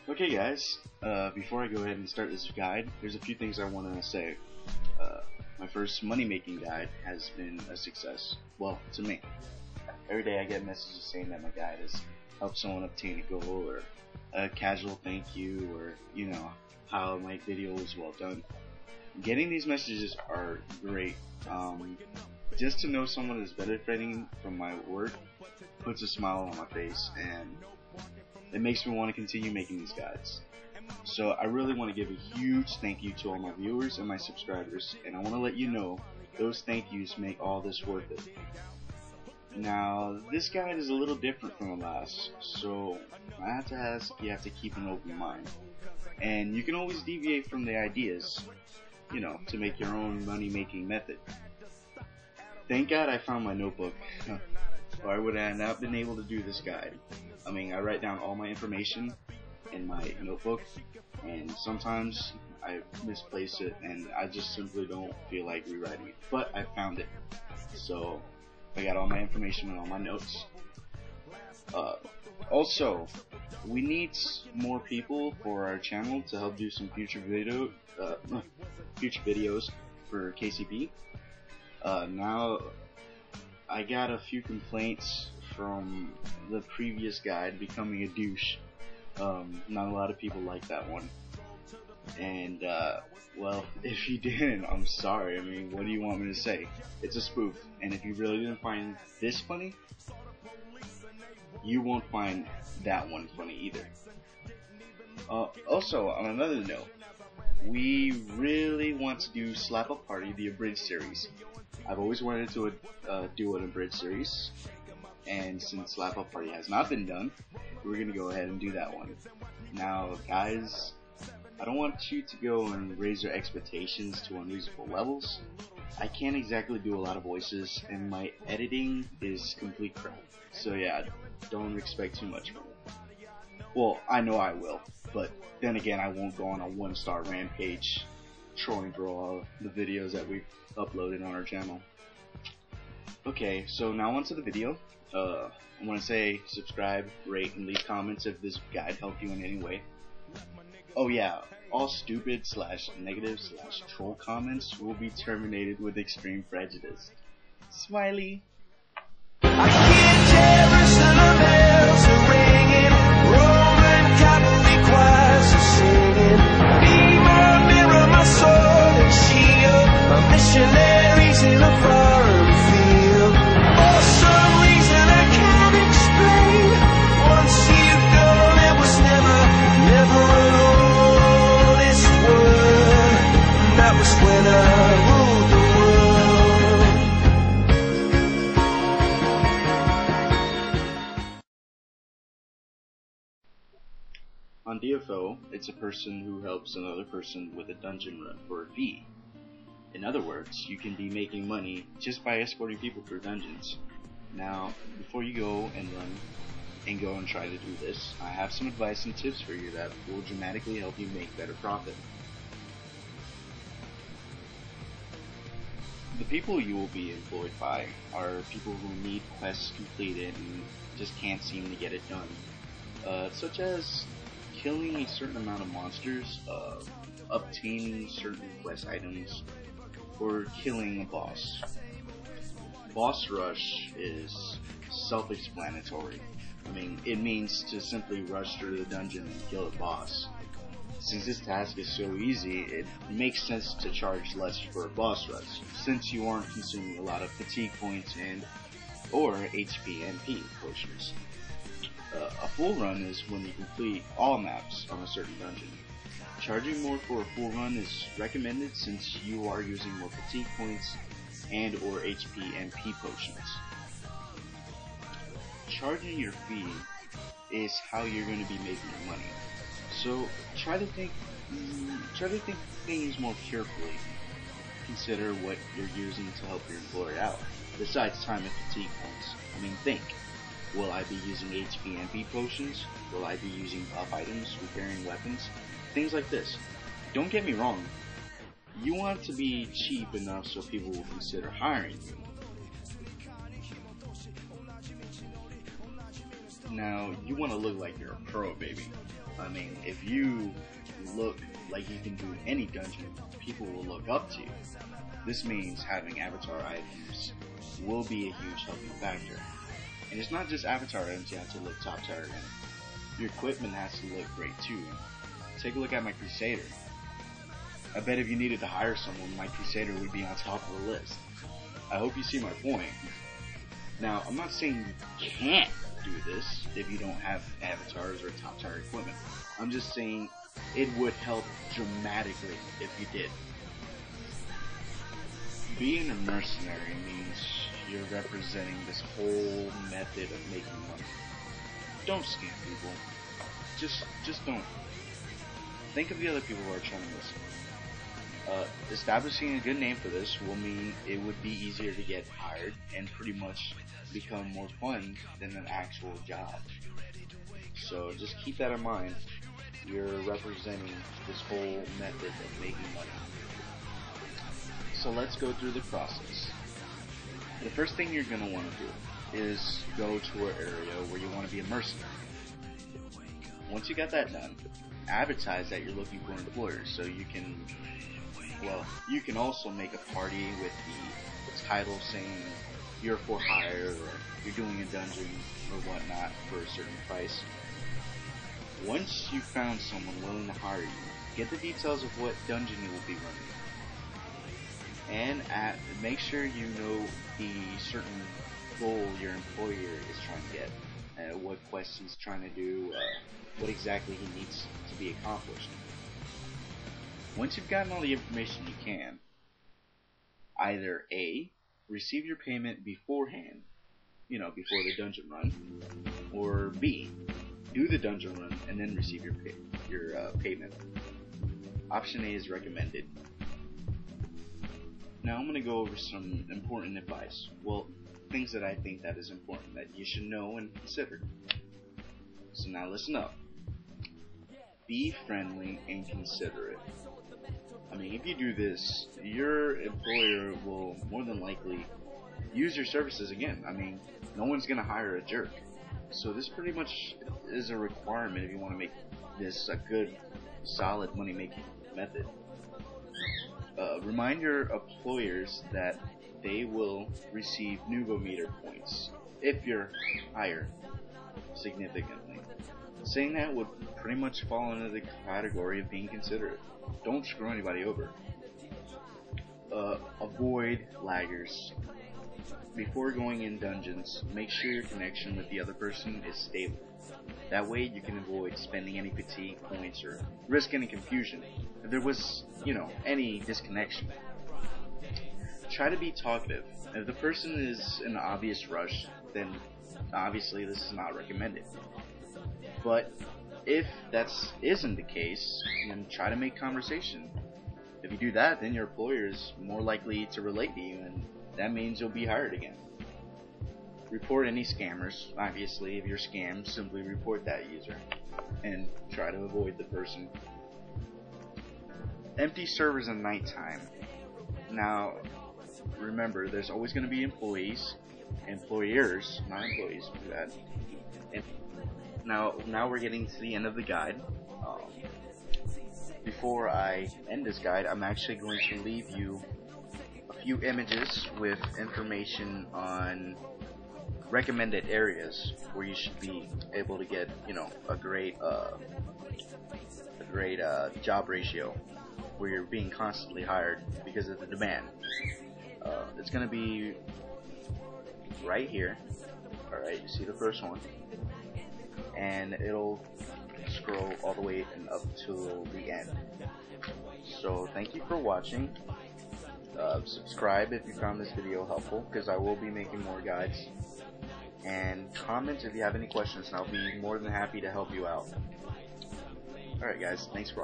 Okay guys, before I go ahead and start this guide, there's a few things I want to say. My first money making guide has been a success, well, to me. Every day I get messages saying that my guide has helped someone obtain a goal, or a casual thank you, or you know, how my video was well done. Getting these messages are great. Just to know someone is benefiting from my work puts a smile on my face, and it makes me want to continue making these guides. So I really want to give a huge thank you to all my viewers and my subscribers, and I want to let you know those thank yous make all this worth it. Now, this guide is a little different from the last, so I have to ask, you have to keep an open mind. And you can always deviate from the ideas, you know, to make your own money making method. Thank God I found my notebook, or I would have not been able to do this guide. I mean, I write down all my information in my notebook, and sometimes I misplace it and I just simply don't feel like rewriting it, but I found it, so I got all my information and all my notes. Also, we need more people for our channel to help do some future videos for KCP. Now I got a few complaints from the previous guide, becoming a douche. Not a lot of people like that one, and well, if you didn't, I'm sorry. I mean, what do you want me to say? It's a spoof, and if you really didn't find this funny, you won't find that one funny either. Also, on another note, we really want to do Slap Up Party, the abridged series. I've always wanted to do an abridged series, and since Slap Up Party has not been done, we're gonna go ahead and do that one. Now, guys, I don't want you to go and raise your expectations to unreasonable levels. I can't exactly do a lot of voices, and my editing is complete crap. So yeah, don't expect too much from it. Well, I know I will, but then again, I won't go on a 1-star rampage trolling through all the videos that we've uploaded on our channel. Okay, so now onto the video. I want to say subscribe, rate, and leave comments if this guide helped you in any way. Oh yeah, all stupid / negative / troll comments will be terminated with extreme prejudice. Smiley. I hear Jerusalem bells are ringing, Roman cavalry choirs are singing. Be my mirror, my sword and shield, my missionaries in a foreign field. For some reason I can't explain, once you've gone it was never an honest word. And that was when I ruled the On DFO, it's a person who helps another person with a dungeon run for a fee. In other words, you can be making money just by escorting people through dungeons. Now, before you go and try to do this, I have some advice and tips for you that will dramatically help you make better profit. The people you will be employed by are people who need quests completed and just can't seem to get it done, such as killing a certain amount of monsters, obtaining certain quest items, or killing a boss. Boss rush is self-explanatory. I mean, it means to simply rush through the dungeon and kill a boss. Since this task is so easy, it makes sense to charge less for a boss rush, since you aren't consuming a lot of fatigue points and or HP MP potions. A full run is when you complete all maps on a certain dungeon. Charging more for a full run is recommended since you are using more fatigue points and or HP MP potions. Charging your fee is how you're going to be making your money. So try to think things more carefully. Consider what you're using to help your employer out, besides time and fatigue points. I mean, think. Will I be using HP and MP potions? Will I be using buff items, repairing weapons? Things like this. Don't get me wrong. You want to be cheap enough so people will consider hiring you. Now, you want to look like you're a pro, baby. I mean, if you look like you can do any dungeon, people will look up to you. This means having avatar items will be a huge helping factor. And it's not just avatar items you have to look top tier in. Your equipment has to look great too. Take a look at my Crusader. I bet if you needed to hire someone, my Crusader would be on top of the list. I hope you see my point. Now, I'm not saying you can't do this if you don't have avatars or top tier equipment. I'm just saying it would help dramatically if you did. Being a mercenary means you're representing this whole method of making money. Don't scam people. Just don't. Think of the other people who are trying to listen. Establishing a good name for this will mean it would be easier to get hired and pretty much become more fun than an actual job. So just keep that in mind. You're representing this whole method of making money. So let's go through the process. The first thing you're going to want to do is go to an area where you want to be a mercenary. Once you got that done, advertise that you're looking for employers so you can, well, you can also make a party with the title saying you're for hire or you're doing a dungeon or whatnot for a certain price. Once you've found someone willing to hire you, get the details of what dungeon you will be running. And make sure you know the certain goal your employer is trying to get, what quest he's trying to do, what exactly he needs to be accomplished. Once you've gotten all the information you can, either A, receive your payment beforehand, before the dungeon run, or B, do the dungeon run and then receive your payment. Option A is recommended. Now I'm going to go over some important advice. Well, things that I think that is important that you should know and consider. So now listen up. Be friendly and considerate. I mean, if you do this, your employer will more than likely use your services again. I mean, no one's going to hire a jerk. So this pretty much is a requirement if you want to make this a good, solid money-making method. Remind your employers that they will receive Nuvometer points if you're higher significantly. Saying that would pretty much fall into the category of being considerate. Don't screw anybody over. Avoid laggers. Before going in dungeons, make sure your connection with the other person is stable. That way you can avoid spending any fatigue points or risk any confusion if there was, any disconnection. Try to be talkative. If the person is in an obvious rush, then obviously this is not recommended. But if that isn't the case, then try to make conversation. If you do that, then your employer is more likely to relate to you, and that means you'll be hired again. Report any scammers. Obviously, if you're scammed, simply report that user and try to avoid the person. Empty servers at nighttime. Now, remember, there's always going to be employers, not employees, do that. And now we're getting to the end of the guide. Before I end this guide, I'm actually going to leave you a few images with information on recommended areas where you should be able to get, a great job ratio, where you're being constantly hired because of the demand. It's going to be right here. Alright, you see the first one, and it'll scroll all the way and up till the end. So thank you for watching. Subscribe if you found this video helpful, because I will be making more guides. And comment if you have any questions, and I'll be more than happy to help you out. Alright guys, thanks for watching.